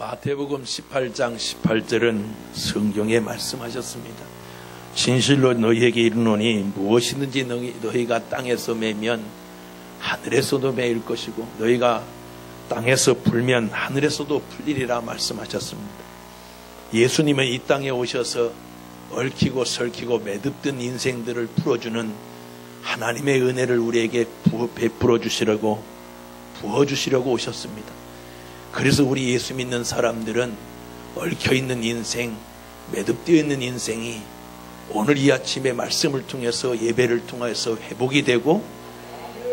마태복음 18장 18절은 성경에 말씀하셨습니다. 진실로 너희에게 이르노니 무엇이든지 너희가 땅에서 매면 하늘에서도 매일 것이고 너희가 땅에서 풀면 하늘에서도 풀리리라 말씀하셨습니다. 예수님은 이 땅에 오셔서 얽히고 설키고 매듭된 인생들을 풀어주는 하나님의 은혜를 우리에게 베풀어 주시려고 부어주시려고 오셨습니다. 그래서 우리 예수 믿는 사람들은 얽혀있는 인생, 매듭되어 있는 인생이 오늘 이 아침에 말씀을 통해서 예배를 통해서 회복이 되고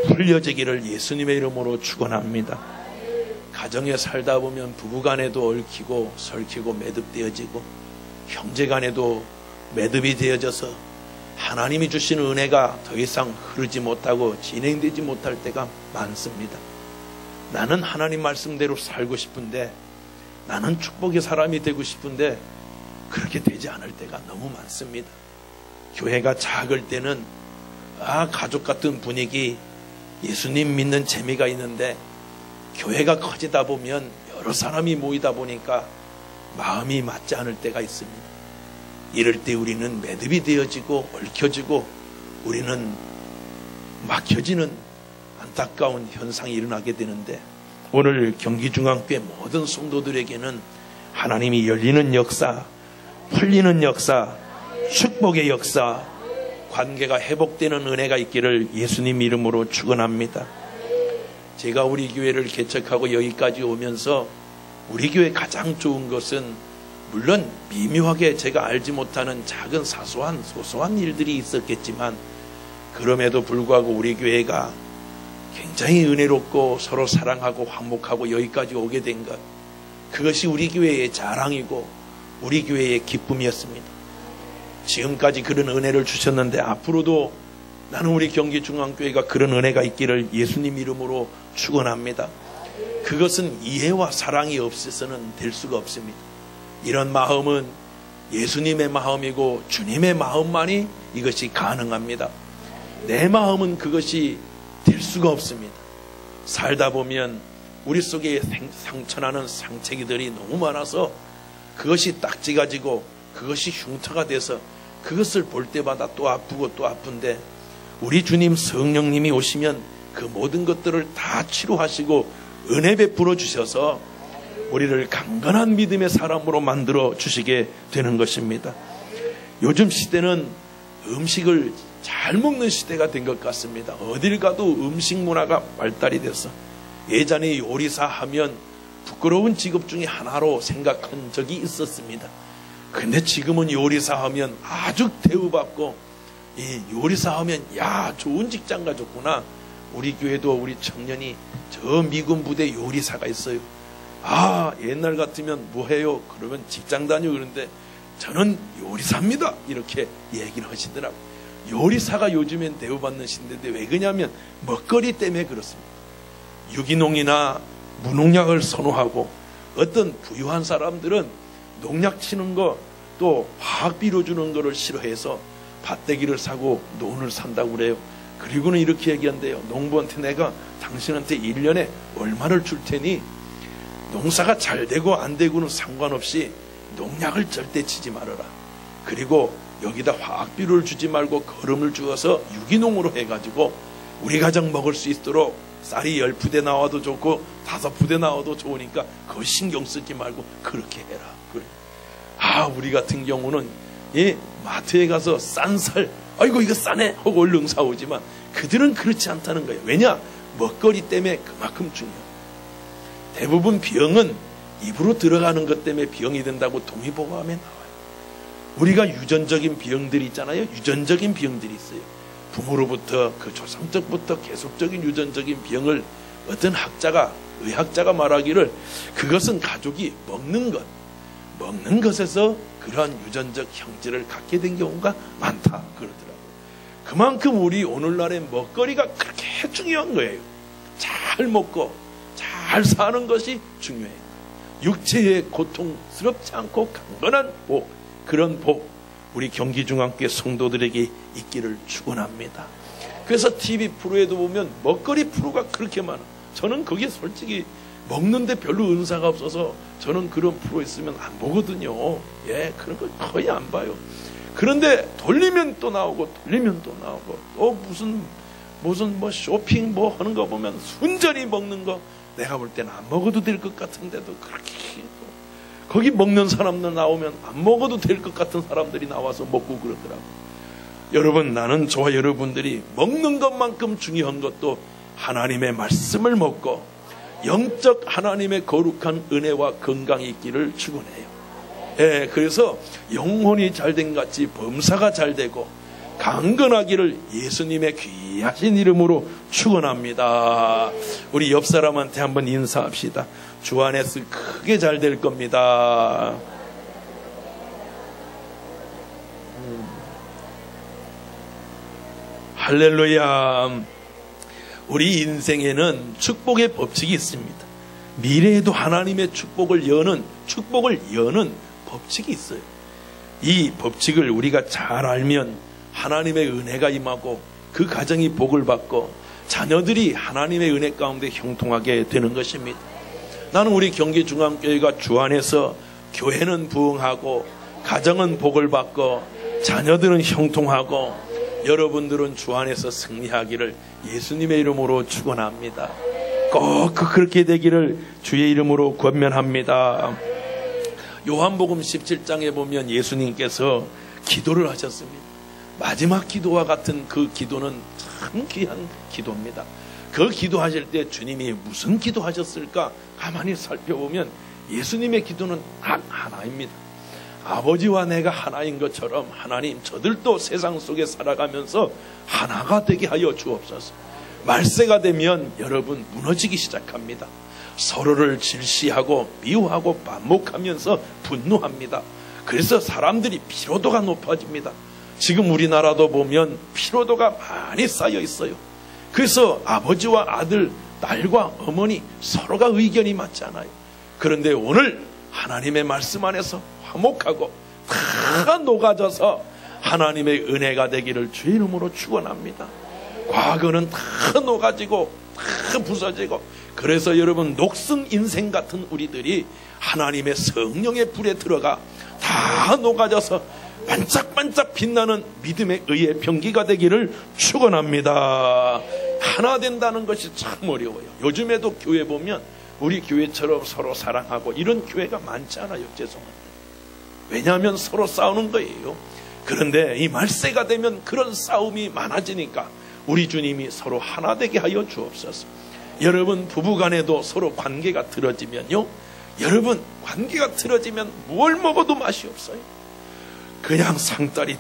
풀려지기를 예수님의 이름으로 축원합니다. 가정에 살다 보면 부부간에도 얽히고 설키고 매듭되어지고 형제간에도 매듭이 되어져서 하나님이 주시는 은혜가 더 이상 흐르지 못하고 진행되지 못할 때가 많습니다. 나는 하나님 말씀대로 살고 싶은데, 나는 축복의 사람이 되고 싶은데 그렇게 되지 않을 때가 너무 많습니다. 교회가 작을 때는 가족 같은 분위기, 예수님 믿는 재미가 있는데 교회가 커지다 보면 여러 사람이 모이다 보니까 마음이 맞지 않을 때가 있습니다. 이럴 때 우리는 매듭이 되어지고 얽혀지고 우리는 막혀지는 안타까운 현상이 일어나게 되는데, 오늘 경기중앙교회 모든 성도들에게는 하나님이 열리는 역사, 풀리는 역사, 축복의 역사, 관계가 회복되는 은혜가 있기를 예수님 이름으로 축원합니다. 제가 우리 교회를 개척하고 여기까지 오면서 우리 교회 가장 좋은 것은, 물론 미묘하게 제가 알지 못하는 작은 소소한 일들이 있었겠지만 그럼에도 불구하고 우리 교회가 굉장히 은혜롭고 서로 사랑하고 화목하고 여기까지 오게 된 것, 그것이 우리 교회의 자랑이고 우리 교회의 기쁨이었습니다. 지금까지 그런 은혜를 주셨는데 앞으로도 나는 우리 경기중앙교회가 그런 은혜가 있기를 예수님 이름으로 축원합니다. 그것은 이해와 사랑이 없어서는 될 수가 없습니다. 이런 마음은 예수님의 마음이고 주님의 마음만이 이것이 가능합니다. 내 마음은 그것이 될 수가 없습니다. 살다 보면 우리 속에 상처나는 상처기들이 너무 많아서 그것이 딱지가 지고 그것이 흉터가 돼서 그것을 볼 때마다 또 아프고 또 아픈데, 우리 주님 성령님이 오시면 그 모든 것들을 다 치료하시고 은혜 베풀어 주셔서 우리를 강건한 믿음의 사람으로 만들어 주시게 되는 것입니다. 요즘 시대는 음식을 잘 먹는 시대가 된 것 같습니다. 어딜 가도 음식 문화가 발달이 돼서 예전에 요리사 하면 부끄러운 직업 중에 하나로 생각한 적이 있었습니다. 근데 지금은 요리사 하면 아주 대우받고, 이 요리사 하면 야 좋은 직장 가졌구나. 우리 교회도 우리 청년이 저 미군 부대 요리사가 있어요. 옛날 같으면 뭐해요? 그러면 직장 다니고 그러는데 저는 요리사입니다 이렇게 얘기를 하시더라고요. 요리사가 요즘엔 대우받는 시대인데 왜 그러냐면 먹거리 때문에 그렇습니다. 유기농이나 무농약을 선호하고, 어떤 부유한 사람들은 농약 치는 거 또 화학비료 주는 거를 싫어해서 밭대기를 사고 논을 산다고 그래요. 그리고는 이렇게 얘기한대요. 농부한테 내가 당신한테 1년에 얼마를 줄 테니 농사가 잘 되고 안 되고는 상관없이 농약을 절대 치지 말아라. 그리고 여기다 화학비료를 주지 말고 거름을 주어서 유기농으로 해가지고 우리 가정 먹을 수 있도록 쌀이 10부대 나와도 좋고 5부대 나와도 좋으니까 그거 신경 쓰지 말고 그렇게 해라. 그래. 우리 같은 경우는 마트에 가서 싼 쌀, 아이고 이거 싸네 하고 얼른 사오지만 그들은 그렇지 않다는 거예요. 왜냐? 먹거리 때문에 그만큼 중요해요. 대부분 병은 입으로 들어가는 것 때문에 병이 된다고 동의보감에 나와요. 우리가 유전적인 병들이 있잖아요. 유전적인 병들이 있어요. 부모로부터 그 조상적부터 계속적인 유전적인 병을 어떤 의학자가 말하기를 그것은 가족이 먹는 것에서 그러한 유전적 형질을 갖게 된 경우가 많다 그러더라고요. 그만큼 우리 오늘날의 먹거리가 그렇게 중요한 거예요. 잘 먹고 잘 사는 것이 중요해요. 육체의 고통스럽지 않고 강건한 복, 그런 복 우리 경기중앙교회 성도들에게 있기를 축원합니다. 그래서 TV 프로에도 보면 먹거리 프로가 그렇게 많아. 저는 그게 솔직히 먹는데 별로 은사가 없어서 저는 그런 프로 있으면 안 보거든요. 예, 그런 걸 거의 안 봐요. 그런데 돌리면 또 나오고 돌리면 또 나오고 또 무슨 뭐 쇼핑 뭐 하는 거 보면 순전히 먹는 거 내가 볼 때는 안 먹어도 될 것 같은데도 그렇게 또 거기 먹는 사람들 나오면 안 먹어도 될 것 같은 사람들이 나와서 먹고 그러더라고요. 여러분, 나는 저와 여러분들이 먹는 것만큼 중요한 것도 하나님의 말씀을 먹고 영적 하나님의 거룩한 은혜와 건강이 있기를 축원해요. 예, 그래서 영혼이 잘된 같이 범사가 잘되고 강건하기를 예수님의 귀하신 이름으로 축원합니다. 우리 옆 사람한테 한번 인사합시다. 주 안에서 크게 잘 될 겁니다. 할렐루야. 우리 인생에는 축복의 법칙이 있습니다. 미래에도 하나님의 축복을 여는 법칙이 있어요. 이 법칙을 우리가 잘 알면 하나님의 은혜가 임하고 그 가정이 복을 받고 자녀들이 하나님의 은혜 가운데 형통하게 되는 것입니다. 나는 우리 경기중앙교회가 주 안에서 교회는 부흥하고 가정은 복을 받고 자녀들은 형통하고 여러분들은 주 안에서 승리하기를 예수님의 이름으로 축원합니다. 꼭 그렇게 되기를 주의 이름으로 권면합니다. 요한복음 17장에 보면 예수님께서 기도를 하셨습니다. 마지막 기도와 같은 그 기도는 참 귀한 기도입니다. 그 기도하실 때 주님이 무슨 기도하셨을까 가만히 살펴보면 예수님의 기도는 딱 하나입니다. 아버지와 내가 하나인 것처럼 하나님, 저들도 세상 속에 살아가면서 하나가 되게 하여 주옵소서. 말세가 되면 여러분 무너지기 시작합니다. 서로를 질시하고 미워하고 반목하면서 분노합니다. 그래서 사람들이 피로도가 높아집니다. 지금 우리나라도 보면 피로도가 많이 쌓여 있어요. 그래서 아버지와 아들, 딸과 어머니 서로가 의견이 맞지 않아요. 그런데 오늘 하나님의 말씀 안에서 화목하고 다 녹아져서 하나님의 은혜가 되기를 주의 이름으로 축원합니다. 과거는 다 녹아지고 다 부서지고, 그래서 여러분 녹슨 인생 같은 우리들이 하나님의 성령의 불에 들어가 다 녹아져서 반짝반짝 빛나는 믿음의 의의 병기가 되기를 축원합니다. 하나 된다는 것이 참 어려워요. 요즘에도 교회 보면 우리 교회처럼 서로 사랑하고 이런 교회가 많지 않아요. 죄송합니다. 왜냐하면 서로 싸우는 거예요. 그런데 이 말세가 되면 그런 싸움이 많아지니까 우리 주님이 서로 하나 되게 하여 주옵소서. 여러분 부부간에도 서로 관계가 틀어지면요, 여러분 관계가 틀어지면 뭘 먹어도 맛이 없어요. 그냥 상다리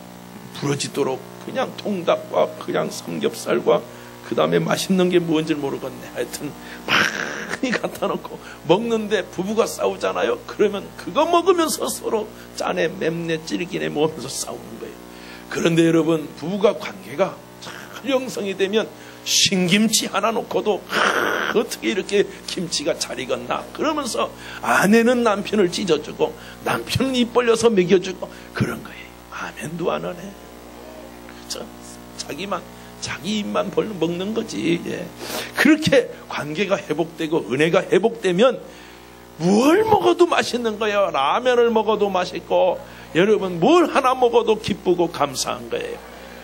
부러지도록 그냥 통닭과 그냥 삼겹살과 그 다음에 맛있는 게 뭔지 모르겠네. 하여튼 많이 갖다 놓고 먹는데 부부가 싸우잖아요. 그러면 그거 먹으면서 서로 짜네 맵네 찔기네 먹으면서 싸우는 거예요. 그런데 여러분 부부가 관계가 잘 형성이 되면 신김치 하나 놓고도 어떻게 이렇게 김치가 잘 익었나 그러면서 아내는 남편을 찢어주고 남편은 입 벌려서 먹여주고 그런 거예요. 아멘도 안 하네. 그렇죠? 자기 입만 벌려 먹는 거지. 예. 그렇게 관계가 회복되고 은혜가 회복되면 뭘 먹어도 맛있는 거예요. 라면을 먹어도 맛있고 여러분 뭘 하나 먹어도 기쁘고 감사한 거예요.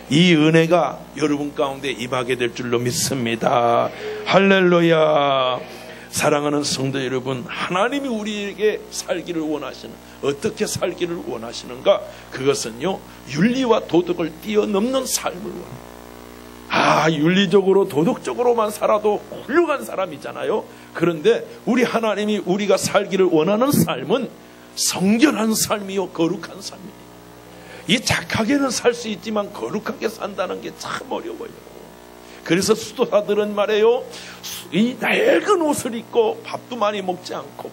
이 은혜가 여러분 가운데 임하게 될 줄로 믿습니다. 할렐루야. 사랑하는 성도 여러분, 하나님이 우리에게 살기를 원하시는, 어떻게 살기를 원하시는가? 그것은요, 윤리와 도덕을 뛰어넘는 삶을 원합니다. 윤리적으로 도덕적으로만 살아도 훌륭한 사람이잖아요. 그런데 우리 하나님이 우리가 살기를 원하는 삶은 성결한 삶이요 거룩한 삶이에요. 이 착하게는 살 수 있지만 거룩하게 산다는 게 참 어려워요. 그래서 수도사들은 말해요, 이 낡은 옷을 입고 밥도 많이 먹지 않고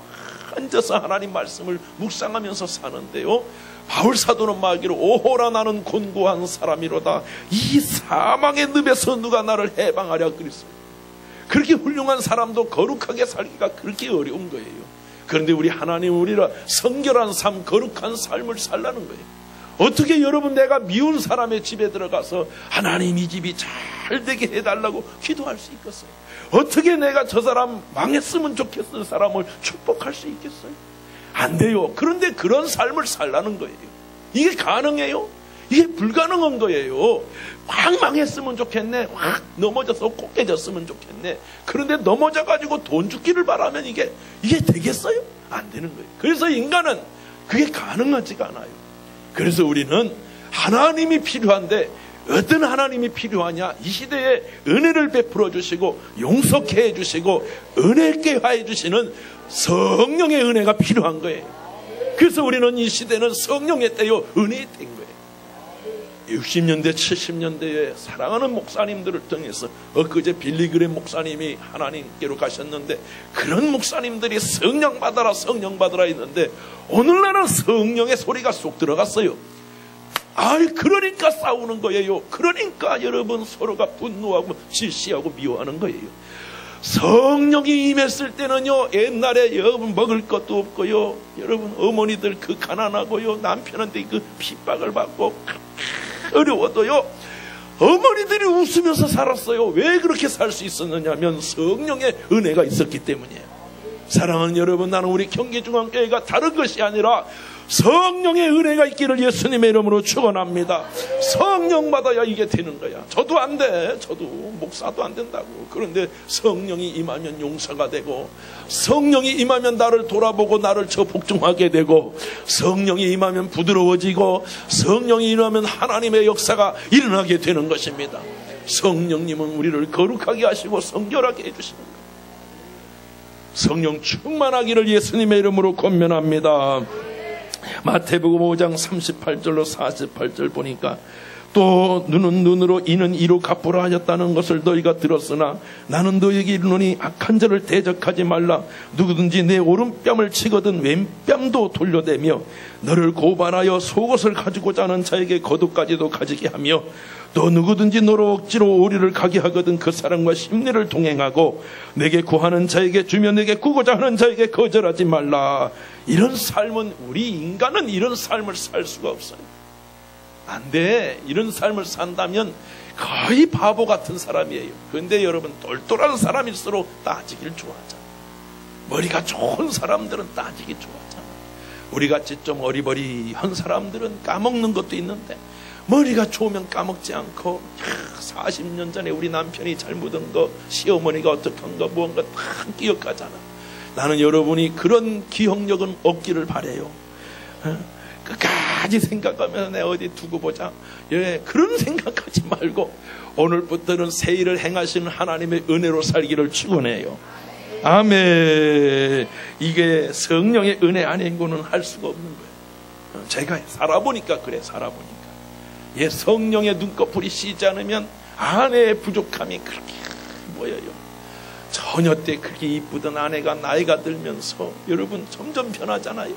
앉아서 하나님 말씀을 묵상하면서 사는데요, 바울사도는 말하기로 오호라 나는 곤고한 사람이로다. 이 사망의 늪에서 누가 나를 해방하랴 그랬어요. 그렇게 훌륭한 사람도 거룩하게 살기가 그렇게 어려운 거예요. 그런데 우리 하나님 우리라 성결한 삶, 거룩한 삶을 살라는 거예요. 어떻게 여러분 내가 미운 사람의 집에 들어가서 하나님 이 집이 잘 되게 해달라고 기도할 수 있겠어요? 어떻게 내가 저 사람 망했으면 좋겠는 사람을 축복할 수 있겠어요? 안 돼요. 그런데 그런 삶을 살라는 거예요. 이게 가능해요? 이게 불가능한 거예요. 확 망했으면 좋겠네. 확 넘어져서 꼭 깨졌으면 좋겠네. 그런데 넘어져가지고 돈 죽기를 바라면 이게 되겠어요? 안 되는 거예요. 그래서 인간은 그게 가능하지가 않아요. 그래서 우리는 하나님이 필요한데 어떤 하나님이 필요하냐? 이 시대에 은혜를 베풀어 주시고 용서케 해주시고 은혜 있게 화해 주시는 성령의 은혜가 필요한 거예요. 그래서 우리는 이 시대는 성령의 때요 은혜의 때인 거예요. 60년대 70년대에 사랑하는 목사님들을 통해서 엊그제 빌리그램 목사님이 하나님께로 가셨는데 그런 목사님들이 성령 받아라 성령 받아라 했는데 오늘날은 성령의 소리가 쏙 들어갔어요. 그러니까 싸우는 거예요. 그러니까 여러분 서로가 분노하고 질시하고 미워하는 거예요. 성령이 임했을 때는요, 옛날에 여러분 먹을 것도 없고요, 여러분 어머니들 그 가난하고요, 남편한테 그 핍박을 받고 어려워도요, 어머니들이 웃으면서 살았어요. 왜 그렇게 살 수 있었느냐면 성령의 은혜가 있었기 때문이에요. 사랑하는 여러분, 나는 우리 경기중앙교회가 다른 것이 아니라 성령의 은혜가 있기를 예수님의 이름으로 축원합니다. 성령 받아야 이게 되는 거야. 저도 안 돼. 저도 목사도 안 된다고. 그런데 성령이 임하면 용서가 되고, 성령이 임하면 나를 돌아보고 나를 복종하게 되고, 성령이 임하면 부드러워지고, 성령이 임하면 하나님의 역사가 일어나게 되는 것입니다. 성령님은 우리를 거룩하게 하시고 성결하게 해주시는 거예요. 성령 충만하기를 예수님의 이름으로 권면합니다. 마태복음 5장 38절로 48절 보니까 또 눈은 눈으로 이는 이로 갚으라 하였다는 것을 너희가 들었으나 나는 너희에게 이르노니 악한 자를 대적하지 말라. 누구든지 내 오른뺨을 치거든 왼뺨도 돌려대며 너를 고발하여 속옷을 가지고자 하는 자에게 겉옷까지도 가지게 하며 또 누구든지 너로 억지로 오리를 가게 하거든 그 사람과 심리를 동행하고 내게 구하는 자에게 주며 내게 구고자 하는 자에게 거절하지 말라. 이런 삶은, 우리 인간은 이런 삶을 살 수가 없어요. 안 돼. 이런 삶을 산다면 거의 바보 같은 사람이에요. 그런데 여러분, 똘똘한 사람일수록 따지기를 좋아하잖아. 머리가 좋은 사람들은 따지기 좋아하잖아. 우리같이 좀 어리버리한 사람들은 까먹는 것도 있는데 머리가 좋으면 까먹지 않고 40년 전에 우리 남편이 잘못한 거, 시어머니가 어떻게 한 거, 무언가 다 기억하잖아. 나는 여러분이 그런 기억력은 없기를 바라요. 끝까지 생각하면서 내가 어디 두고 보자. 그런 생각하지 말고 오늘부터는 새 일을 행하시는 하나님의 은혜로 살기를 축원해요. 아멘. 이게 성령의 은혜 아니고는 할 수가 없는 거예요. 제가 살아보니까 그래. 살아보니까 성령의 눈꺼풀이 씌지 않으면 아내의 부족함이 그렇게 보여요. 처녀 때 그렇게 이쁘던 아내가 나이가 들면서 여러분 점점 변하잖아요.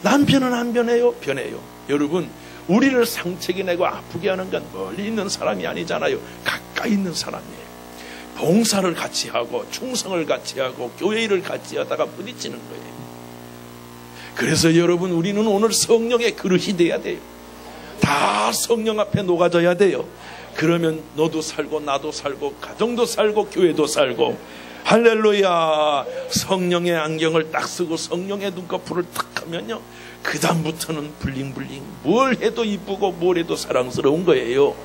남편은 안 변해요? 변해요. 여러분, 우리를 상처게 내고 아프게 하는 건 멀리 있는 사람이 아니잖아요. 가까이 있는 사람이에요. 봉사를 같이 하고 충성을 같이 하고 교회 일을 같이 하다가 부딪히는 거예요. 그래서 여러분, 우리는 오늘 성령의 그릇이 돼야 돼요. 다 성령 앞에 녹아져야 돼요. 그러면 너도 살고 나도 살고 가정도 살고 교회도 살고, 할렐루야. 성령의 안경을 딱 쓰고 성령의 눈꺼풀을 탁 하면요, 그 다음부터는 블링블링, 뭘 해도 이쁘고 뭘 해도 사랑스러운 거예요.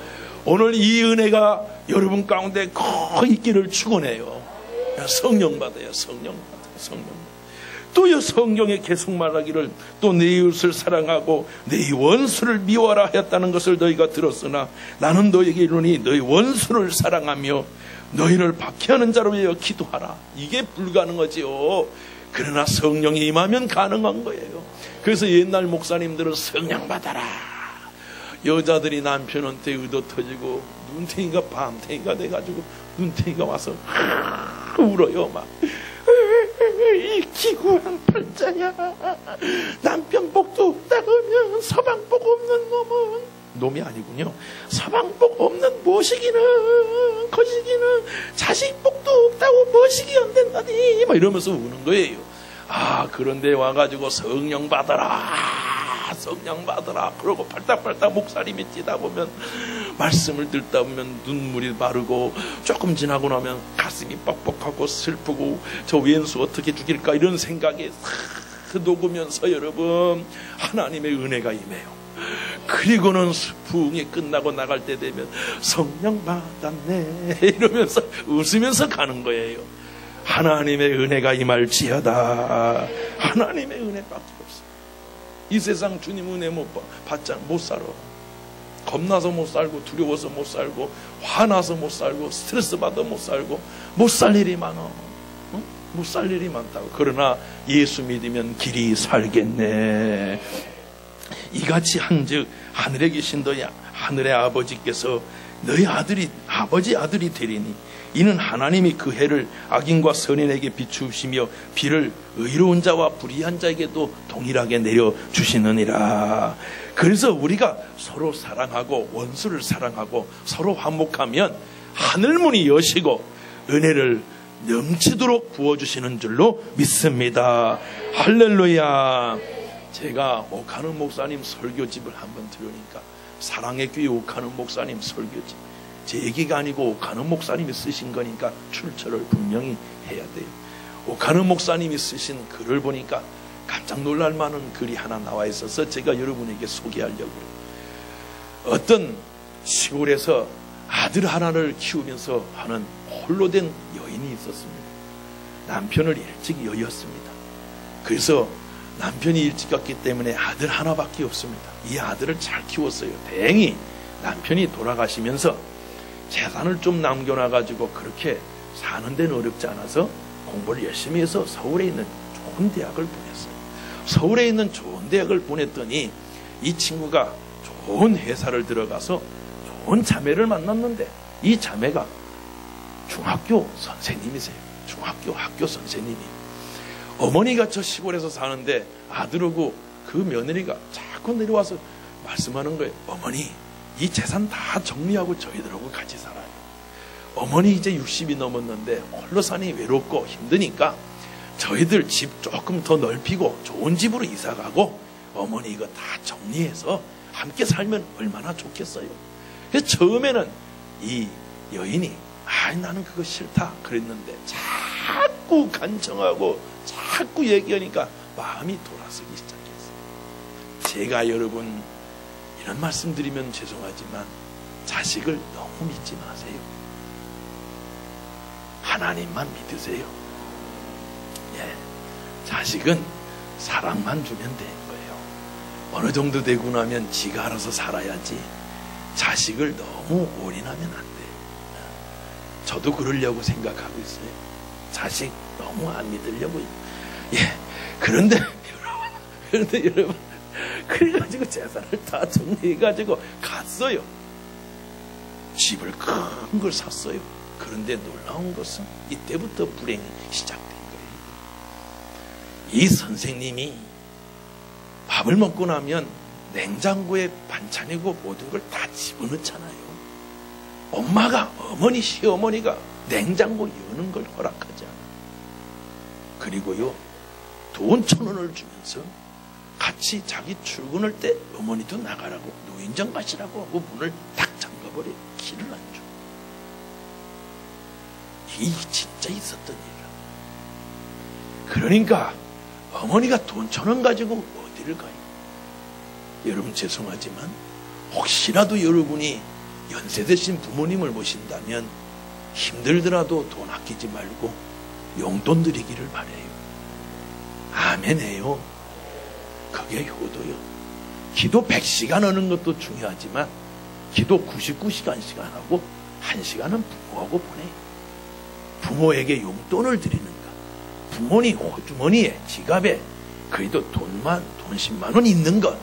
오늘 이 은혜가 여러분 가운데 꼭 있기를 축원해요. 성령 받아요. 성령 받아요. 성령. 또요, 성경에 계속 말하기를 또 내 이웃을 사랑하고 내 원수를 미워하라 하였다는 것을 너희가 들었으나 나는 너희에게 이르노니 너희 원수를 사랑하며 너희를 박해하는 자로 위하여 기도하라. 이게 불가능하지요. 그러나 성령이 임하면 가능한 거예요. 그래서 옛날 목사님들은 성령 받아라. 여자들이 남편한테 의도 터지고 눈탱이가 밤탱이가 돼가지고 눈탱이가 와서 울어요. 막 이 기구한 팔자야. 남편 복도 없다고 하면 서방복 없는 놈이 아니군요. 서방복 없는 모시기는 거시기는 자식복도 없다고 모시기 안 된다니 막 이러면서 우는 거예요. 그런데 와가지고 성령 받아라, 성령 받아라 그러고 팔딱팔딱 목사님이 뛰다 보면 말씀을 듣다 보면 눈물이 마르고 조금 지나고 나면 가슴이 뻑뻑하고 슬프고 저 왼수 어떻게 죽일까 이런 생각이 싹 녹으면서 여러분 하나님의 은혜가 임해요. 그리고는 부흥이 끝나고 나갈 때 되면 성령 받았네 이러면서 웃으면서 가는 거예요. 하나님의 은혜가 임할지어다. 하나님의 은혜밖에 없어요. 이 세상 주님 은혜 못 살아. 겁나서 못 살고 두려워서 못 살고 화나서 못 살고 스트레스 받아 못 살고 못 살 일이 많아. 못 살 일이 많다고. 그러나 예수 믿으면 길이 살겠네. 이같이 한즉 하늘에 계신 너희 하늘의 아버지께서 너희 아버지 되리니 이는 하나님이 그 해를 악인과 선인에게 비추시며 비를 의로운 자와 불의한 자에게도 동일하게 내려주시느니라. 그래서 우리가 서로 사랑하고 원수를 사랑하고 서로 화목하면 하늘문이 여시고 은혜를 넘치도록 부어주시는 줄로 믿습니다. 할렐루야. 제가 옥하는 목사님 설교집을 한번 들으니까 사랑의 교회 옥하는 목사님 설교집 제 얘기가 아니고 옥하는 목사님이 쓰신 거니까 출처를 분명히 해야 돼요. 옥하는 목사님이 쓰신 글을 보니까 깜짝 놀랄 만한 글이 하나 나와 있어서 제가 여러분에게 소개하려고 해요. 어떤 시골에서 아들 하나를 키우면서 하는 홀로 된 여인이 있었습니다. 남편을 일찍 여의었습니다. 그래서 남편이 일찍 갔기 때문에 아들 하나밖에 없습니다. 이 아들을 잘 키웠어요. 다행히 남편이 돌아가시면서 재산을 좀 남겨놔가지고 그렇게 사는 데는 어렵지 않아서 공부를 열심히 해서 서울에 있는 좋은 대학을 보냈어요. 서울에 있는 좋은 대학을 보냈더니 이 친구가 좋은 회사를 들어가서 좋은 자매를 만났는데 이 자매가 중학교 선생님이세요. 중학교 학교 선생님이. 어머니가 저 시골에서 사는데 아들하고 그 며느리가 자꾸 내려와서 말씀하는 거예요. 어머니 이 재산 다 정리하고 저희들하고 같이 살아요. 어머니 이제 60이 넘었는데 홀로 사니 외롭고 힘드니까 저희들 집 조금 더 넓히고 좋은 집으로 이사가고 어머니 이거 다 정리해서 함께 살면 얼마나 좋겠어요. 그래서 처음에는 이 여인이 나는 그거 싫다 그랬는데 자꾸 간청하고 자꾸 얘기하니까 마음이 돌아서기 시작했어요. 제가 여러분 이런 말씀 드리면 죄송하지만 자식을 너무 믿지 마세요. 하나님만 믿으세요. 예, 자식은 사랑만 주면 되는 거예요. 어느 정도 되고 나면 지가 알아서 살아야지 자식을 너무 올인하면 안 돼요. 저도 그러려고 생각하고 있어요. 자식 너무 안 믿으려고요. 예, 그런데 여러분 그래가지고 재산을 다 정리해가지고 갔어요. 집을 큰 걸 샀어요. 그런데 놀라운 것은 이때부터 불행이 시작된 거예요. 이 선생님이 밥을 먹고 나면 냉장고에 반찬이고 모든 걸 다 집어넣잖아요. 어머니, 시어머니가 냉장고 여는 걸 허락하지 않아요. 그리고요, 돈 1,000원을 주면서 같이 자기 출근할 때 어머니도 나가라고 노인정 가시라고 하고 문을 딱 잠가버려요. 길을 안 줘. 이게 진짜 있었던 일이라. 그러니까 어머니가 돈 1,000원 가지고 어디를 가요? 여러분 죄송하지만 혹시라도 여러분이 연세 드신 부모님을 모신다면 힘들더라도 돈 아끼지 말고 용돈 드리기를 바라요. 아멘해요. 그게 효도요. 기도 100시간 하는 것도 중요하지만 기도 99시간씩 하고 1시간은 부모하고 보내요. 부모에게 용돈을 드리는가. 부모님 호주머니에 지갑에 그래도 돈 10만 원 있는 것.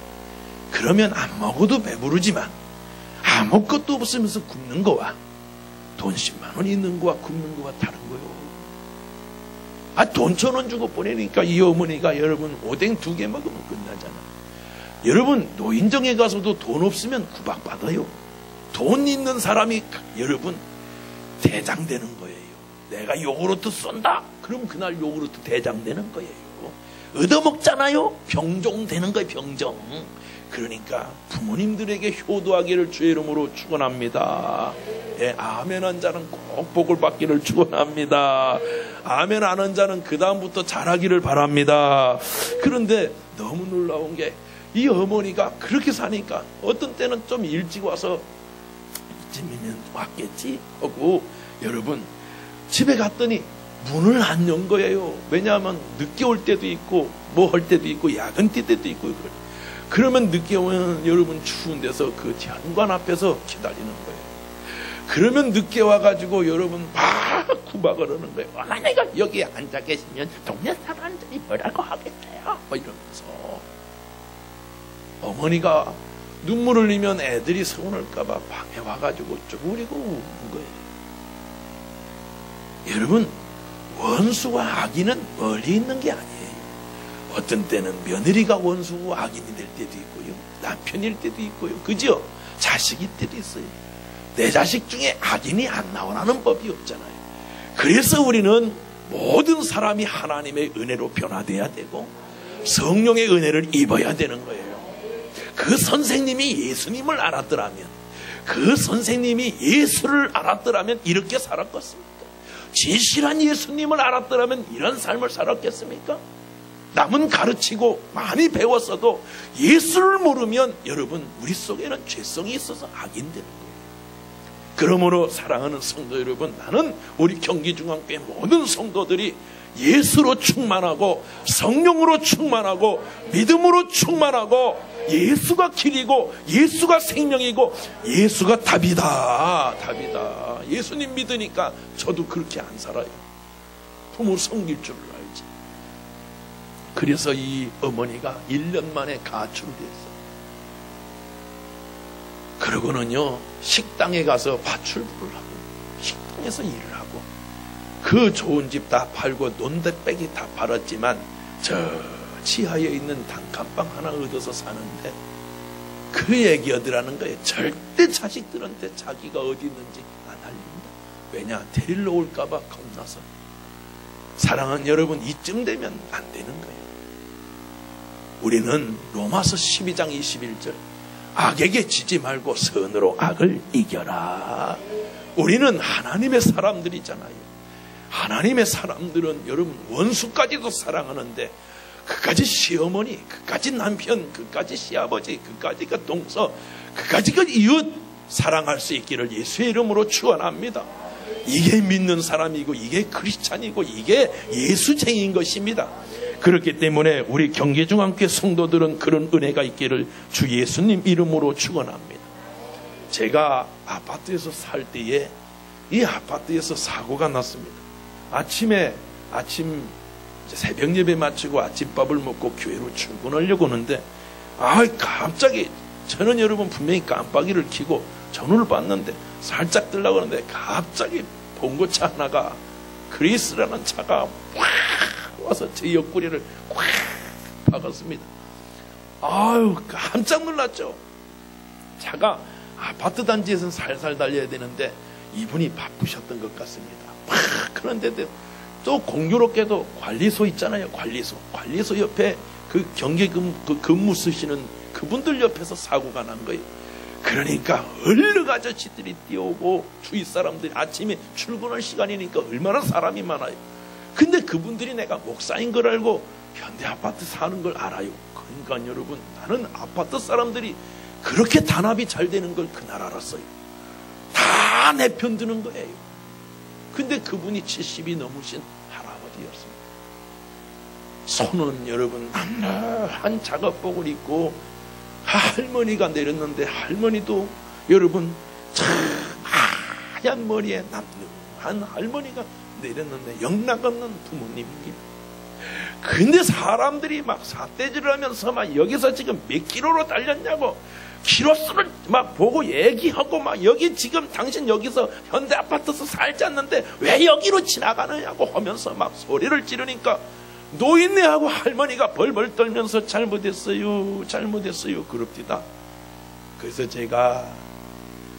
그러면 안 먹어도 배부르지만 아무것도 없으면서 굶는 거와 돈 10만 원 있는 거와 굶는 거와 다른 거요. 돈 1,000원 주고 보내니까 이 어머니가 여러분 오뎅 2개 먹으면 끝나잖아. 여러분 노인정에 가서도 돈 없으면 구박받아요. 돈 있는 사람이 여러분 대장 되는 거예요. 내가 요구르트 쏜다. 그럼 그날 요구르트 대장 되는 거예요. 얻어먹잖아요. 병종되는 거예요. 병종. 그러니까 부모님들에게 효도하기를 주의 이름으로 축원합니다. 예, 아멘 한 자는 꼭 복을 받기를 축원합니다. 아멘 안 한 자는 그 다음부터 잘하기를 바랍니다. 그런데 너무 놀라운 게 이 어머니가 그렇게 사니까 어떤 때는 좀 일찍 와서 이쯤이면 왔겠지 하고 여러분 집에 갔더니 문을 안 연 거예요. 왜냐하면 늦게 올 때도 있고 뭐 할 때도 있고 야근뛸 때도 있고 그러면 늦게 오면 여러분 추운 데서 그 현관 앞에서 기다리는 거예요. 그러면 늦게 와가지고 여러분 막 구박을 하는 거예요. 어머니가 여기 앉아 계시면 동네 사람들이 뭐라고 하겠어요? 뭐 이러면서 어머니가 눈물 흘리면 애들이 서운할까봐 방에 와가지고 쪼그리고 우는 거예요. 여러분 원수와 악인은 멀리 있는 게 아니에요. 어떤 때는 며느리가 원수고 악인이 될 때도 있고요. 남편일 때도 있고요. 그죠? 자식일 때도 있어요. 내 자식 중에 악인이 안 나오라는 법이 없잖아요. 그래서 우리는 모든 사람이 하나님의 은혜로 변화돼야 되고 성령의 은혜를 입어야 되는 거예요. 그 선생님이 예수님을 알았더라면 그 선생님이 예수를 알았더라면 이렇게 살았겠습니까? 진실한 예수님을 알았더라면 이런 삶을 살았겠습니까? 남은 가르치고 많이 배웠어도 예수를 모르면 여러분 우리 속에는 죄성이 있어서 악인되는 거예요. 그러므로 사랑하는 성도 여러분, 나는 우리 경기중앙교회 모든 성도들이 예수로 충만하고 성령으로 충만하고 믿음으로 충만하고 예수가 길이고 예수가 생명이고 예수가 답이다. 예수님 믿으니까 저도 그렇게 안 살아요. 부모 섬길 줄을 알지. 그래서 이 어머니가 1년 만에 가출을 했어요. 그러고는요 식당에 가서 밭출부를 하고 식당에서 일을 하고 그 좋은 집 다 팔고 논대빼기 다 팔았지만 저 지하에 있는 단칸방 하나 얻어서 사는데 그 얘기 얻으라는 거예요. 절대 자식들한테 자기가 어디 있는지 안 알립니다. 왜냐? 데리러 올까봐 겁나서. 사랑하는 여러분, 이쯤 되면 안 되는 거예요. 우리는 로마서 12장 21절 악에게 지지 말고 선으로 악을 이겨라. 우리는 하나님의 사람들이잖아요. 하나님의 사람들은 여러분 원수까지도 사랑하는데 그까지 시어머니, 그까지 남편, 그까지 시아버지, 그까지 그 동서, 그까지 그 이웃 사랑할 수 있기를 예수의 이름으로 축원합니다. 이게 믿는 사람이고 이게 크리스찬이고 이게 예수쟁이인 것입니다. 그렇기 때문에 우리 경기중앙교회 성도들은 그런 은혜가 있기를 주 예수님 이름으로 축원합니다. 제가 아파트에서 살 때에 이 아파트에서 사고가 났습니다. 아침 새벽 예배 마치고 아침밥을 먹고 교회로 출근하려고 하는데 갑자기 저는 여러분 분명히 깜빡이를 켜고 전원을 봤는데 살짝 들려고 하는데 갑자기 봉고차 하나가 그리스라는 차가 확 와서 제 옆구리를 확 박았습니다. 깜짝 놀랐죠. 차가 아파트 단지에서는 살살 달려야 되는데 이분이 바쁘셨던 것 같습니다. 그런데 또 공교롭게도 관리소 있잖아요. 관리소 옆에 그 경계금 근무 쓰시는 그분들 옆에서 사고가 난 거예요. 그러니까 얼른 아저씨들이 뛰어오고 주위 사람들이 아침에 출근할 시간이니까 얼마나 사람이 많아요. 근데 그분들이 내가 목사인 걸 알고 현대 아파트 사는 걸 알아요. 그러니까 여러분, 나는 아파트 사람들이 그렇게 단합이 잘 되는 걸 그날 알았어요. 다 내 편 드는 거예요. 근데 그분이 70이 넘으신 할아버지였습니다. 손은 여러분 한 작업복을 입고 할머니가 내렸는데 할머니도 여러분 참 하얀 머리에 남는 할머니가 내렸는데 영락없는 부모님입니다. 근데 사람들이 막 삿대질을 하면서 막 여기서 지금 몇 킬로로 달렸냐고 키로수를 막 보고 얘기하고 막 여기 지금 당신 여기서 현대 아파트에서 살지 않는데 왜 여기로 지나가느냐고 하면서 막 소리를 지르니까 노인네하고 할머니가 벌벌 떨면서 잘못했어요 그럽디다. 그래서 제가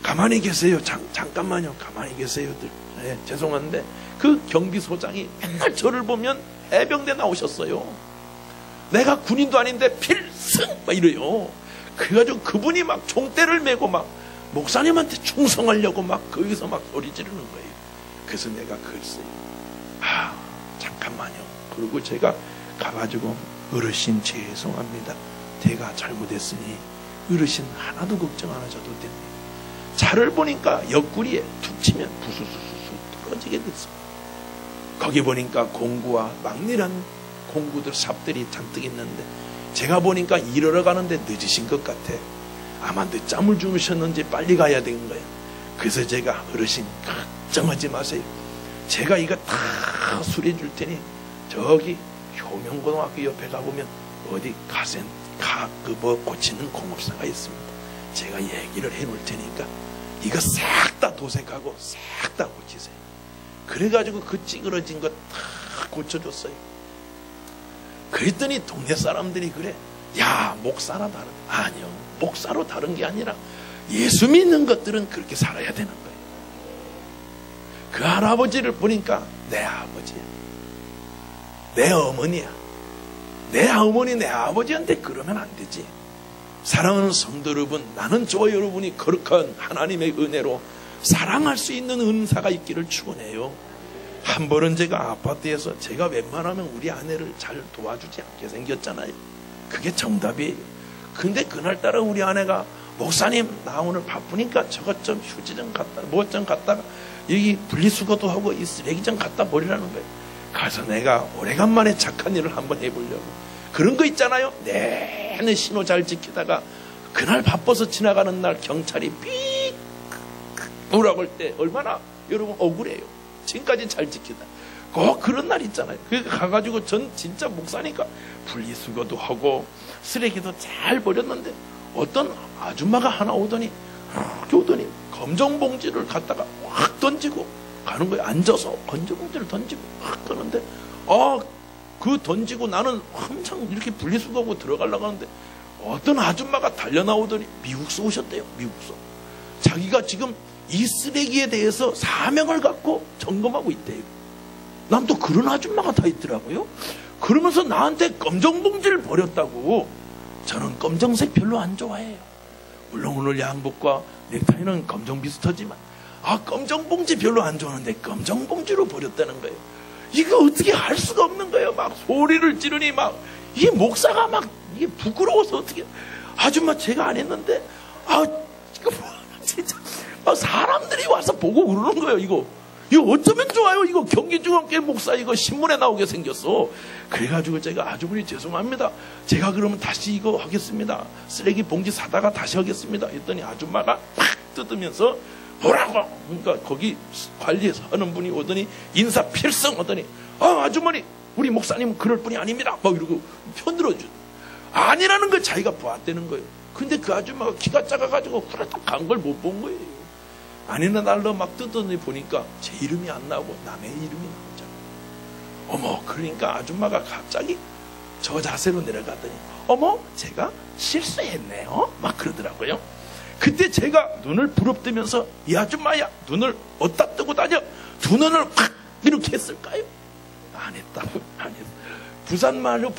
가만히 계세요. 잠깐만요. 가만히 계세요. 네, 죄송한데 그 경비소장이 맨날 저를 보면 해병대 나오셨어요. 내가 군인도 아닌데 필승! 막 이래요. 그래가지고 그분이 막 총대를 메고 막 목사님한테 충성하려고 막 거기서 막 소리 지르는 거예요. 그래서 내가 글쎄요. 잠깐만요. 그리고 제가 가가지고 어르신 죄송합니다. 제가 잘못했으니 어르신 하나도 걱정 안 하셔도 됩니다. 차를 보니까 옆구리에 툭 치면 부수수수수 떨어지게 됐어요. 거기 보니까 공구와 막내란 공구들 삽들이 잔뜩 있는데 제가 보니까 일하러 가는데 늦으신 것 같아. 아마 늦잠을 주무셨는지 빨리 가야 되는 거예요. 그래서 제가 어르신 걱정하지 마세요. 제가 이거 다 수리해 줄 테니 저기 효명고등학교 옆에 가보면 어디 고치는 공업사가 있습니다. 제가 얘기를 해놓을 테니까 이거 싹 다 도색하고 싹 다 고치세요. 그래가지고 그 찌그러진 거 다 고쳐줬어요. 그랬더니 동네 사람들이 그래. 야, 목사라 다르다. 아니요. 목사로 다른 게 아니라 예수 믿는 것들은 그렇게 살아야 되는 거예요. 그 할아버지를 보니까 내 아버지야. 내 어머니야. 내 어머니, 내 아버지한테 그러면 안 되지. 사랑하는 성도 여러분, 나는 저와 여러분이 거룩한 하나님의 은혜로 사랑할 수 있는 은사가 있기를 축원해요. 한 번은 제가 아파트에서 제가 웬만하면 우리 아내를 잘 도와주지 않게 생겼잖아요. 그게 정답이에요. 근데 그날따라 우리 아내가 목사님 나 오늘 바쁘니까 저것 좀 휴지 좀 갖다 뭐 좀 갖다가 여기 분리수거도 하고 이 쓰레기 좀 갖다 버리라는 거예요. 가서 내가 오래간만에 착한 일을 한번 해보려고. 그런 거 있잖아요. 내내 신호 잘 지키다가 그날 바빠서 지나가는 날 경찰이 삐 오라고 할 때 얼마나 여러분 억울해요. 지금까지 잘 지키다. 꼭 그런 날 있잖아요. 그 가가지고 전 진짜 목사니까 분리수거도 하고 쓰레기도 잘 버렸는데 어떤 아줌마가 하나 오더니 검정봉지를 갖다가 확 던지고 가는 거예요. 앉아서 검정봉지를 던지고 확 가는데 그 던지고 나는 한참 이렇게 분리수거하고 들어가려고 하는데 어떤 아줌마가 달려나오더니 미국서 오셨대요. 미국서. 자기가 지금 이 쓰레기에 대해서 사명을 갖고 점검하고 있대요. 난 또 그런 아줌마가 다 있더라고요. 그러면서 나한테 검정봉지를 버렸다고. 저는 검정색 별로 안 좋아해요. 물론 오늘 양복과 넥타이는 검정 비슷하지만 검정봉지 별로 안 좋아하는데 검정봉지로 버렸다는 거예요. 이거 어떻게 할 수가 없는 거예요. 막 소리를 지르니 막 이게 목사가 막 이게 부끄러워서 어떻게 아줌마 제가 안 했는데 이거 진짜 사람들이 와서 보고 그러는 거예요. 이거 어쩌면 좋아요. 이거 경기중앙교회 목사 이거 신문에 나오게 생겼어. 그래가지고 제가 아주머니 죄송합니다. 제가 그러면 다시 이거 하겠습니다. 쓰레기 봉지 사다가 다시 하겠습니다. 했더니 아줌마가 팍 뜯으면서 뭐라고? 그러니까 거기 관리해서 하는 분이 오더니 인사 필승 하더니 아주머니 우리 목사님은 그럴 분이 아닙니다. 막 이러고 편들어줘. 아니라는 걸 자기가 보았다는 거예요. 근데 그 아줌마가 키가 작아가지고 후라닥 간 걸 못 본 거예요. 아니나 날로 막 뜯더니 보니까 제 이름이 안 나오고 남의 이름이 나오잖아요. 어머, 그러니까 아줌마가 갑자기 저 자세로 내려갔더니 제가 실수했네요. 막 그러더라고요. 그때 제가 눈을 부릅뜨면서 이 아줌마야 눈을 어디다 뜨고 다녀? 두 눈을 확 이렇게 했을까요? 안 했다고. 안 했어. 부산말로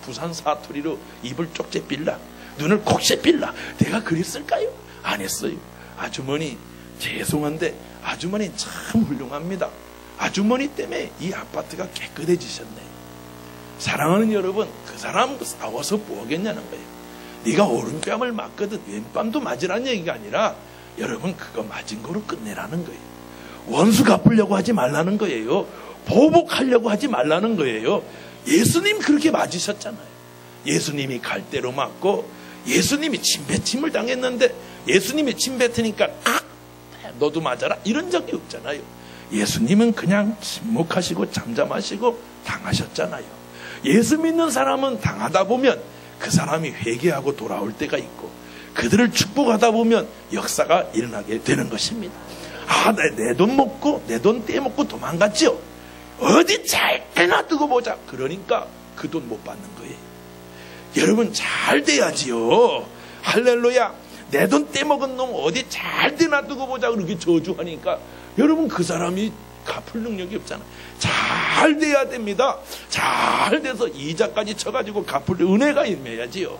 부산 사투리로 입을 쪽제 빌라 눈을 콕세 빌라 내가 그랬을까요? 안 했어요. 아주머니 죄송한데 아주머니 참 훌륭합니다. 아주머니 때문에 이 아파트가 깨끗해지셨네요. 사랑하는 여러분, 그 사람 싸워서 뭐 하겠냐는 거예요. 네가 오른뺨을 맞거든 왼뺨도 맞으라는 얘기가 아니라 여러분 그거 맞은 거로 끝내라는 거예요. 원수 갚으려고 하지 말라는 거예요. 보복하려고 하지 말라는 거예요. 예수님 그렇게 맞으셨잖아요. 예수님이 갈대로 맞고 예수님이 침뱉음을 당했는데 예수님이 침뱉으니까 너도 맞아라 이런 적이 없잖아요. 예수님은 그냥 침묵하시고 잠잠하시고 당하셨잖아요. 예수 믿는 사람은 당하다 보면 그 사람이 회개하고 돌아올 때가 있고 그들을 축복하다 보면 역사가 일어나게 되는 것입니다. 내 돈 먹고 내 돈 떼먹고 도망갔죠. 어디 잘 놔두고 보자. 그러니까 그 돈 못 받는 거예요. 여러분 잘 돼야지요. 할렐루야. 내 돈 떼먹은 놈 어디 잘 놔두고 보자. 그렇게 저주하니까 여러분 그 사람이 갚을 능력이 없잖아. 잘 잘 돼야 됩니다. 잘 돼서 이자까지 쳐가지고 갚을 은혜가 임해야지요.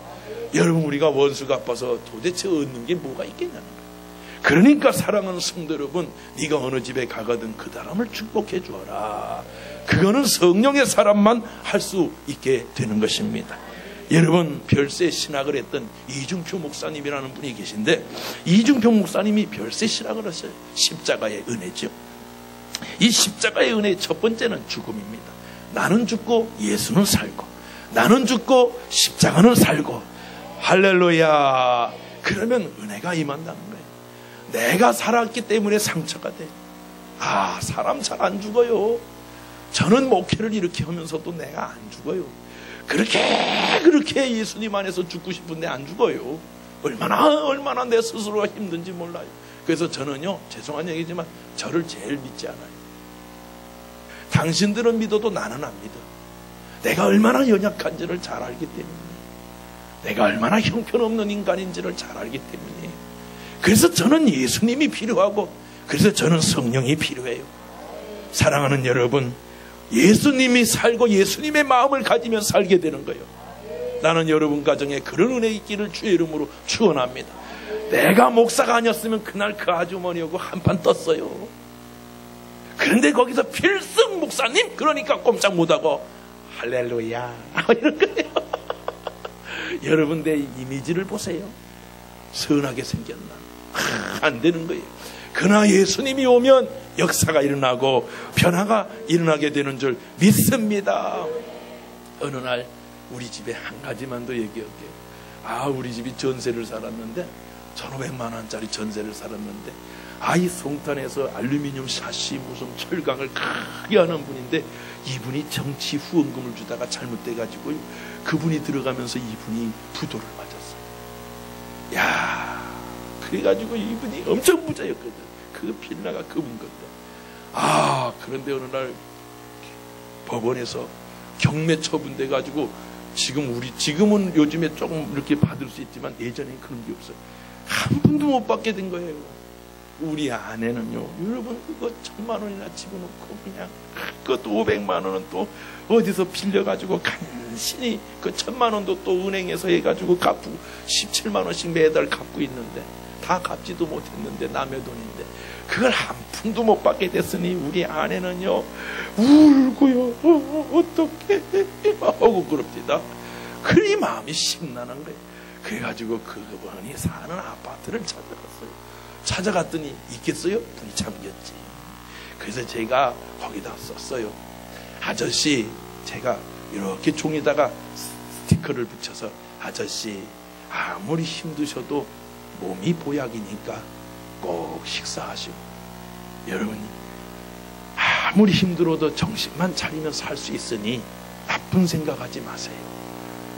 여러분, 우리가 원수 갚아서 도대체 얻는 게 뭐가 있겠냐는 거예요. 그러니까 사랑하는 성도 여러분, 네가 어느 집에 가거든 그 사람을 축복해 주어라. 그거는 성령의 사람만 할 수 있게 되는 것입니다. 여러분, 별세 신학을 했던 이중표 목사님이라는 분이 계신데, 이중표 목사님이 별세 신학을 하셔요. 십자가의 은혜죠. 이 십자가의 은혜의 첫 번째는 죽음입니다. 나는 죽고 예수는 살고, 나는 죽고 십자가는 살고. 할렐루야. 그러면 은혜가 임한다는 거예요. 내가 살았기 때문에 상처가 돼. 아, 사람 잘 안 죽어요. 저는 목회를 이렇게 하면서도 내가 안 죽어요. 그렇게 예수님 안에서 죽고 싶은데 안 죽어요. 얼마나 내 스스로가 힘든지 몰라요. 그래서 저는요, 죄송한 얘기지만 저를 제일 믿지 않아요. 당신들은 믿어도 나는 안 믿어. 내가 얼마나 연약한지를 잘 알기 때문에, 내가 얼마나 형편없는 인간인지를 잘 알기 때문에. 그래서 저는 예수님이 필요하고, 그래서 저는 성령이 필요해요. 사랑하는 여러분, 예수님이 살고 예수님의 마음을 가지면 살게 되는 거예요. 나는 여러분 가정에 그런 은혜 있기를 주의 이름으로 축원합니다. 내가 목사가 아니었으면 그날 그 아주머니하고 한판 떴어요. 그런데 거기서 필승 목사님, 그러니까 꼼짝 못하고 할렐루야 이런 거예요. 여러분, 내 이미지를 보세요. 선하게 생겼나? 안 되는 거예요. 그러나 예수님이 오면 역사가 일어나고 변화가 일어나게 되는 줄 믿습니다. 어느 날 우리 집에 한 가지만 더 얘기할게요. 우리 집이 전세를 살았는데 1,500만 원짜리 전세를 살았는데, 이 송탄에서 알루미늄 샤시 무슨 철강을 크게 하는 분인데, 이분이 정치 후원금을 주다가 잘못돼가지고 그분이 들어가면서 이분이 부도를 맞았어요. 야, 그래가지고 이분이 엄청 부자였거든. 그 빌라가 그분 건데. 그런데 어느 날 법원에서 경매 처분돼가지고 지금은 요즘에 조금 이렇게 받을 수 있지만 예전엔 그런 게 없어요. 한 푼도 못 받게 된 거예요. 우리 아내는요, 여러분, 그거 1,000만 원이나 집어넣고 그냥 그것도 500만 원은 또 어디서 빌려가지고 간신히 그 1,000만 원도 또 은행에서 해가지고 갚고 17만 원씩 매달 갚고 있는데, 다 갚지도 못했는데 남의 돈인데 그걸 한 푼도 못 받게 됐으니 우리 아내는요 울고요, 어떡해 하고 그럽니다. 그리 마음이 심란한 거예요. 그래가지고 그분이 사는 아파트를 찾아갔더니 있겠어요? 불이 잠겼지. 그래서 제가 거기다 썼어요. 아저씨, 제가 이렇게 종이다가 스티커를 붙여서, 아저씨, 아무리 힘드셔도 몸이 보약이니까 꼭 식사하시고, 여러분이 아무리 힘들어도 정신만 차리면 살 수 있으니 나쁜 생각하지 마세요.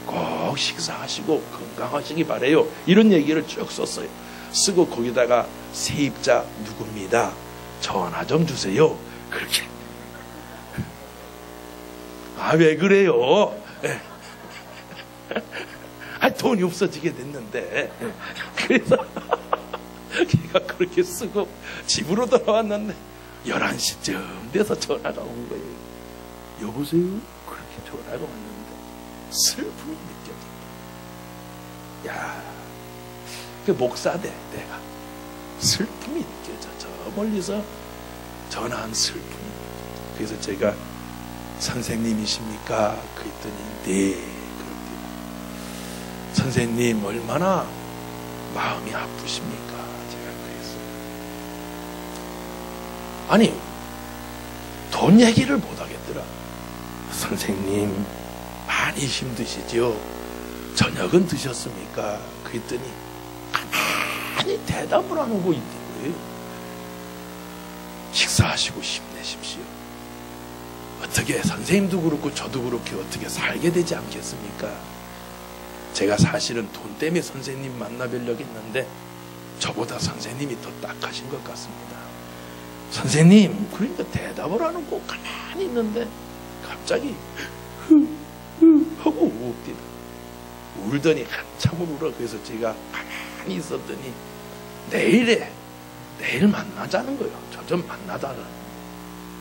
꼭 식사하시고 건강하시기 바래요. 이런 얘기를 쭉 썼어요. 쓰고 거기다가 세입자 누굽니다, 전화 좀 주세요. 그렇게. 왜 그래요? 돈이 없어지게 됐는데. 그래서 걔가 그렇게 쓰고 집으로 돌아왔는데 11시쯤 돼서 전화가 온 거예요. 여보세요? 그렇게 전화가 왔는데 슬픔이 느껴진다. 그 목사대 내가 슬픔이 느껴져. 저 멀리서 전화한 슬픔이. 그래서 제가 선생님이십니까? 그랬더니 네. 그럽니다. 선생님, 얼마나 마음이 아프십니까? 제가 그랬어요. 아니, 돈 얘기를 못 하겠더라. 선생님, 많이 힘드시죠? 저녁은 드셨습니까? 그랬더니 가만히 대답을 안 하고 있는 거예요. 식사하시고 힘내십시오. 어떻게 선생님도 그렇고 저도 그렇게 어떻게 살게 되지 않겠습니까? 제가 사실은 돈 때문에 선생님 만나뵈려고 했는데 저보다 선생님이 더 딱하신 것 같습니다. 선생님, 그러니까 대답을 안 하고 가만히 있는데 갑자기 하고 웃디다. 울더니 한참을 울어. 그래서 제가 가만히 있었더니 내일 만나자는 거예요. 저 좀 만나달라.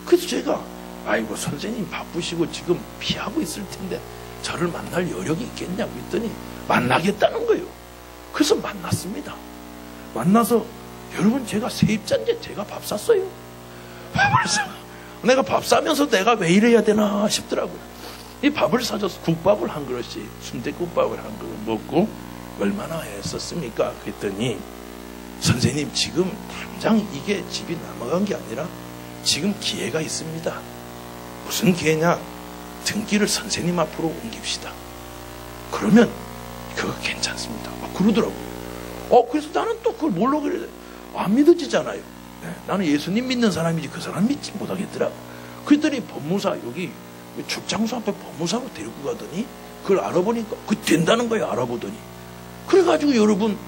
그래서 제가 아이고 선생님 바쁘시고 지금 피하고 있을 텐데 저를 만날 여력이 있겠냐고 했더니 만나겠다는 거예요. 그래서 만났습니다. 만나서 여러분 제가 세입자인데 제가 밥 샀어요. 밥을 사. 내가 밥 사면서 내가 왜 이래야 되나 싶더라고요. 이 밥을 사줘서 국밥을 한 그릇씩 순대국밥을 한 그릇 먹고 얼마나 했었습니까? 그랬더니 선생님 지금 당장 이게 집이 넘어간 게 아니라 지금 기회가 있습니다. 무슨 기회냐? 등기를 선생님 앞으로 옮깁시다. 그러면 그거 괜찮습니다. 그러더라고요. 그래서 나는 또 그걸 뭘로 그래? 안 믿어지잖아요. 네, 나는 예수님 믿는 사람이지 그 사람 믿지 못하겠더라. 그랬더니 법무사 여기 출장소 앞에 법무사로 데리고 가더니 그걸 알아보니까 그게 된다는 거예요. 알아보더니. 그래가지고 여러분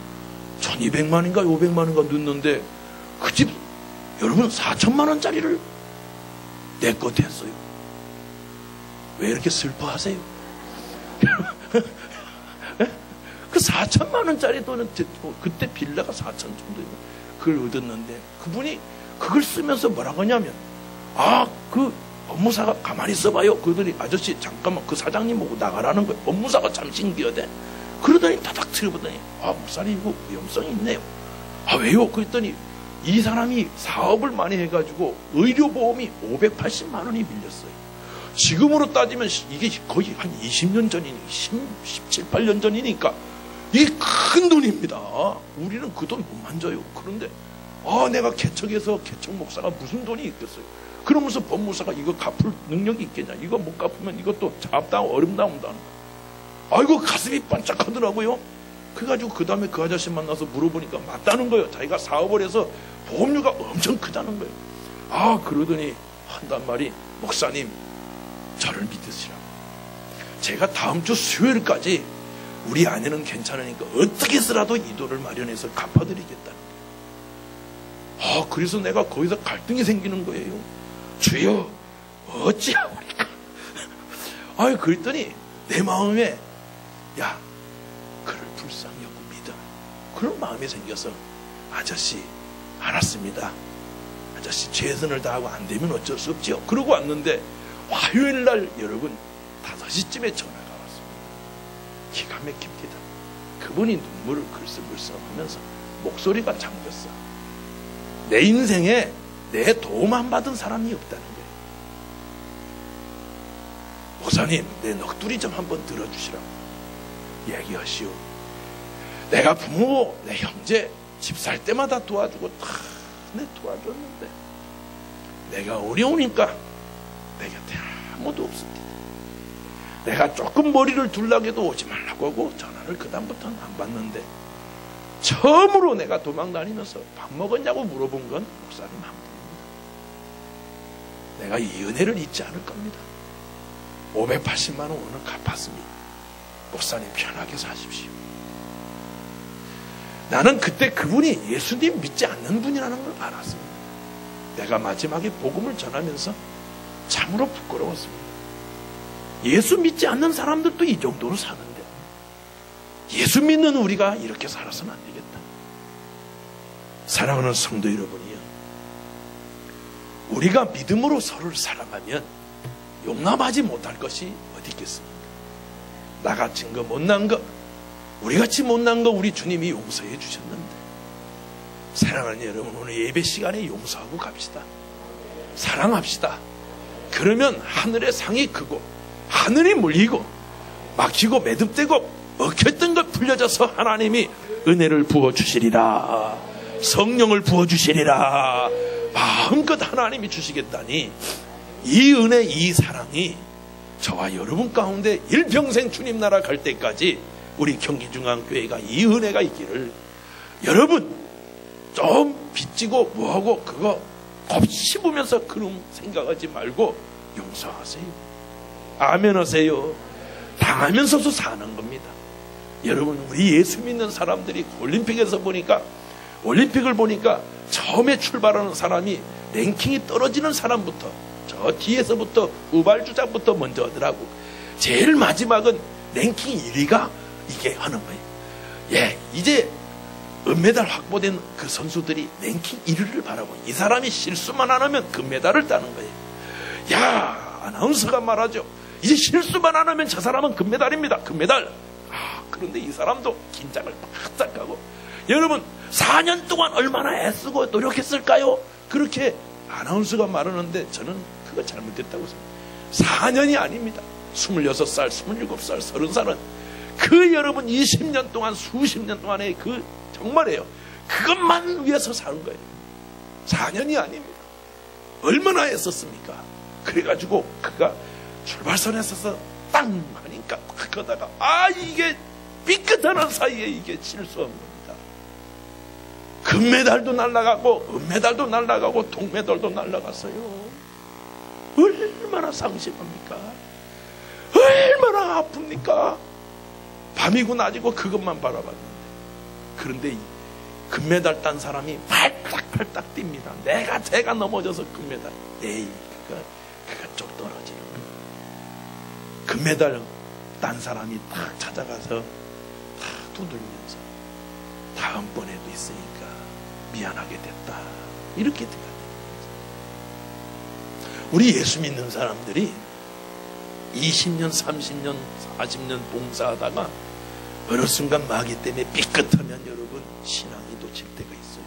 1200만인가 500만인가 넣는데 그 집 여러분 4천만 원짜리를 내 것 했어요. 왜 이렇게 슬퍼하세요? 그 4천만 원짜리 돈은 그때 빌라가 4천 정도 그걸 얻었는데 그분이 그걸 쓰면서 뭐라고 하냐면 그 법무사가 가만히 있어봐요. 그러더니 아저씨 잠깐만 그 사장님 보고 나가라는 거예요. 법무사가 참 신기하대. 그러더니 타닥 틀어보더니 목사님 이거 위험성이 있네요. 왜요? 그랬더니 이 사람이 사업을 많이 해가지고 의료보험이 580만 원이 밀렸어요. 지금으로 따지면 이게 거의 한 20년 전이니 17, 18년 전이니까 이게 큰 돈입니다. 우리는 그 돈 못 만져요. 그런데 내가 개척해서 개척 목사가 무슨 돈이 있겠어요. 그러면서 법무사가 이거 갚을 능력이 있겠냐. 이거 못 갚으면 이것도 잡다운 어림 나온다는 거예요. 아이고 가슴이 반짝하더라고요. 그래가지고 그 다음에 그 아저씨 만나서 물어보니까 맞다는 거예요. 자기가 사업을 해서 보험료가 엄청 크다는 거예요. 그러더니 한단 말이 목사님 저를 믿으시라고. 제가 다음 주 수요일까지 우리 아내는 괜찮으니까 어떻게 해서라도 이 돈을 마련해서 갚아드리겠다는 거예요. 그래서 내가 거기서 갈등이 생기는 거예요. 주여 어찌하오니까. 그랬더니 내 마음에 야 그를 불쌍히 여고 믿어. 그런 마음이 생겨서 아저씨 알았습니다. 아저씨 최선을 다하고 안 되면 어쩔 수 없지요. 그러고 왔는데 화요일날 여러분 5시쯤에 전화가 왔습니다. 기가 막힙니다. 그분이 눈물을 글썽글썽하면서 목소리가 잠겼어. 내 인생에 내 도움 안 받은 사람이 없다는 거예요. 목사님 내 넋두리 좀 한번 들어주시라고 얘기하시오. 내가 부모 내 형제 집 살 때마다 도와주고 다 내 도와줬는데 내가 어려우니까 내 곁에 아무도 없습니다. 내가 조금 머리를 둘라고 해도 오지 말라고 하고 전화를 그다음부터는 안 받는데 처음으로 내가 도망 다니면서 밥 먹었냐고 물어본 건 목사님 한 분입니다. 내가 이 은혜를 잊지 않을 겁니다. 580만 원 오늘 갚았습니다. 목사님 편하게 사십시오. 나는 그때 그분이 예수님 믿지 않는 분이라는 걸 알았습니다. 내가 마지막에 복음을 전하면서 참으로 부끄러웠습니다. 예수 믿지 않는 사람들도 이 정도로 사는데 예수 믿는 우리가 이렇게 살아서는 안 되겠다. 사랑하는 성도 여러분이요, 우리가 믿음으로 서로를 사랑하면 용납하지 못할 것이 어디 있겠습니까? 나같이 거 못난 거, 우리같이 못난 거 우리 주님이 용서해 주셨는데, 사랑하는 여러분, 오늘 예배 시간에 용서하고 갑시다. 사랑합시다. 그러면 하늘의 상이 크고 하늘이 물리고 막히고 매듭되고 먹혔던 것 풀려져서 하나님이 은혜를 부어주시리라, 성령을 부어주시리라, 마음껏 하나님이 주시겠다니, 이 은혜, 이 사랑이 저와 여러분 가운데 일평생 주님 나라 갈 때까지 우리 경기중앙교회가 이 은혜가 있기를, 여러분 좀 빚지고 뭐하고 그거 곱씹으면서 그런 생각하지 말고 용서하세요. 아멘 하세요. 당하면서도 사는 겁니다. 여러분, 우리 예수 믿는 사람들이 올림픽을 보니까 처음에 출발하는 사람이 랭킹이 떨어지는 사람부터, 저 뒤에서부터 우발주자부터 먼저 하더라고. 제일 마지막은 랭킹 1위가 이게 하는 거예요. 예, 이제 은메달 확보된 그 선수들이 랭킹 1위를 바라고, 이 사람이 실수만 안 하면 금메달을 따는 거예요. 야, 아나운서가 말하죠. 이제 실수만 안 하면 저 사람은 금메달입니다. 금메달. 그런데 이 사람도 긴장을 팍 하고, 여러분 4년 동안 얼마나 애쓰고 노력했을까요? 그렇게 아나운서가 말하는데 저는 그거 잘못됐다고 생각해요. 4년이 아닙니다. 26살, 27살, 30살은 그 여러분 20년 동안, 수십 년 동안의 그 정말이에요. 그것만 위해서 사는 거예요. 4년이 아닙니다. 얼마나 애썼습니까? 그래가지고 그가 출발선에 서서 땅 하니까 그러다가 이게 삐끗하는 사이에 이게 실수한 겁니다. 금메달도 날아가고 은메달도 날아가고 동메달도 날아갔어요. 얼마나 상심합니까? 얼마나 아픕니까? 밤이고 낮이고 그것만 바라봤는데, 그런데 이 금메달 딴 사람이 팔딱팔딱 뜁니다. 제가 넘어져서 금메달. 에이, 그가 쪽 떨어지는 거예요. 금메달 딴 사람이 딱 찾아가서 딱 두들면서 다음번에도 있으니까 미안하게 됐다. 이렇게 돼야 돼요. 우리 예수 믿는 사람들이 20년, 30년, 40년 봉사하다가 어느 순간 마귀 때문에 삐끗하면 여러분 신앙이 놓칠 때가 있어요.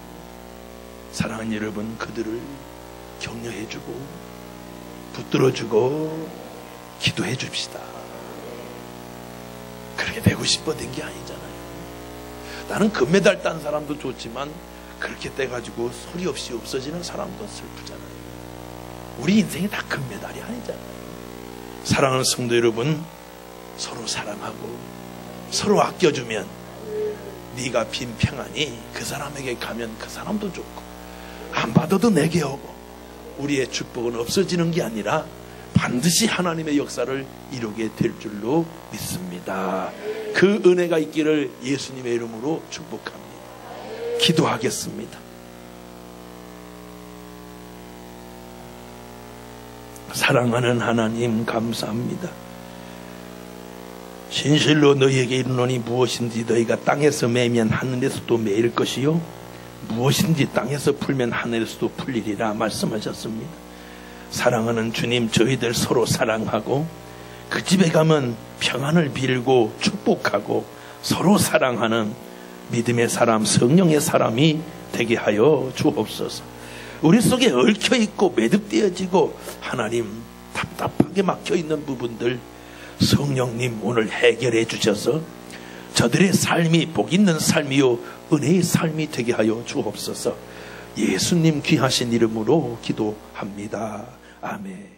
사랑하는 여러분, 그들을 격려해주고 붙들어주고 기도해 줍시다. 그렇게 되고 싶어 된 게 아니잖아요. 나는 금메달 딴 사람도 좋지만 그렇게 떼가지고 소리 없이 없어지는 사람도 슬프잖아요. 우리 인생이 다 금메달이 아니잖아요. 사랑하는 성도 여러분, 서로 사랑하고 서로 아껴주면 네가 빈 평안이 그 사람에게 가면 그 사람도 좋고, 안 받아도 내게 오고, 우리의 축복은 없어지는 게 아니라 반드시 하나님의 역사를 이루게 될 줄로 믿습니다. 그 은혜가 있기를 예수님의 이름으로 축복합니다. 기도하겠습니다. 사랑하는 하나님, 감사합니다. 진실로 너희에게 이르노니 무엇인지 너희가 땅에서 매면 하늘에서도 매일 것이요 무엇인지 땅에서 풀면 하늘에서도 풀리리라 말씀하셨습니다. 사랑하는 주님, 저희들 서로 사랑하고 그 집에 가면 평안을 빌고 축복하고 서로 사랑하는 믿음의 사람, 성령의 사람이 되게 하여 주옵소서. 우리 속에 얽혀있고 매듭되어지고 하나님 답답하게 막혀있는 부분들 성령님 오늘 해결해 주셔서 저들의 삶이 복 있는 삶이요 은혜의 삶이 되게 하여 주옵소서. 예수님 귀하신 이름으로 기도합니다. 아멘.